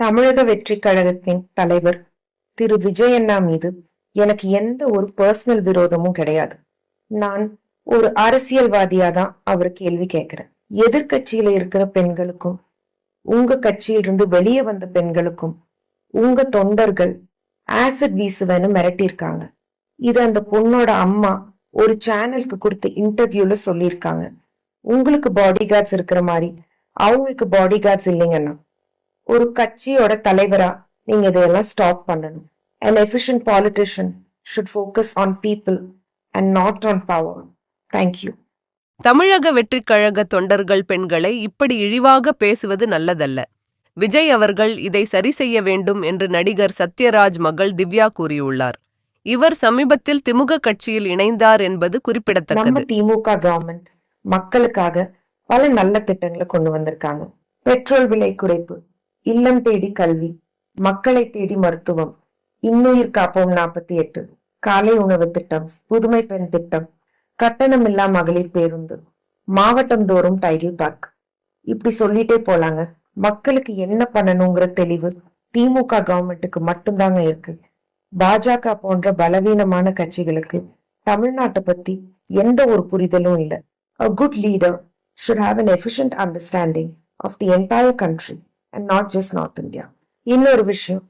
தமிழக வெற்றி கழகத்தின் தலைவர் திரு விஜய் அண்ணா மீது எனக்கு எந்த ஒரு பர்சனல் விரோதமும் கிடையாது. நான் ஒரு அரசியல்வாதியா தான் அவர் கேள்வி கேட்கிறேன். எதிர்கட்சியில இருக்கிற பெண்களுக்கும் உங்க கட்சியிலிருந்து வெளியே வந்த பெண்களுக்கும் உங்க தொண்டர்கள் ஆசிட் வீசுவேன்னு மிரட்டியிருக்காங்க. இது அந்த பொண்ணோட அம்மா ஒரு சேனலுக்கு கொடுத்த இன்டர்வியூல சொல்லியிருக்காங்க. உங்களுக்கு பாடி கார்ட்ஸ் இருக்கிற மாதிரி அவங்களுக்கு பாடி கார்ட்ஸ் இல்லைங்கன்னா ஒரு கட்சியோட தலைவரா நீங்க இதெல்லாம் ஸ்டாப் பண்ணணும். An efficient politician should focus on people and not on power. Thank you. தமிழக வெற்றிக் கழக தொண்டர்கள் பெண்களை இப்படி இழிவாக பேசுவது நல்லதல்ல. விஜய் அவர்கள் இதை சரி செய்ய வேண்டும் என்று நடிகர் சத்யராஜ் மகள் திவ்யா கூறியுள்ளார். இவர் சமீபத்தில் திமுக கட்சியில் இணைந்தார் என்பது குறிப்பிடத்தக்கது. நம்ம திமுக கவர்மெண்ட் மக்களுக்காக பல நல்ல திட்டங்களை கொண்டு வந்திருக்காங்க. பெட்ரோல் விலை குறைப்பு, இல்லம் தேடி கல்வி, மக்களை தேடி மருத்துவம், இன்னுயிர் காப்போம் 48, காலை உணவு திட்டம், புதுமை பெண் திட்டம், கட்டணமில்லா மகளிர் பேருந்து, மாவட்டம் தோறும் டைட்டில் பார்க், இப்படி சொல்லிட்டே போலாங்க. மக்களுக்கு என்ன பண்ணணுங்கிற தெளிவு திமுக கவர்மெண்ட்டுக்கு மட்டும்தாங்க இருக்கு. பாஜக போன்ற பலவீனமான கட்சிகளுக்கு தமிழ்நாட்டை பத்தி எந்த ஒரு புரிதலும் இல்லை. A good leader should have an efficient understanding of the entire country and not just North India. இன்னொரு விஷயம்,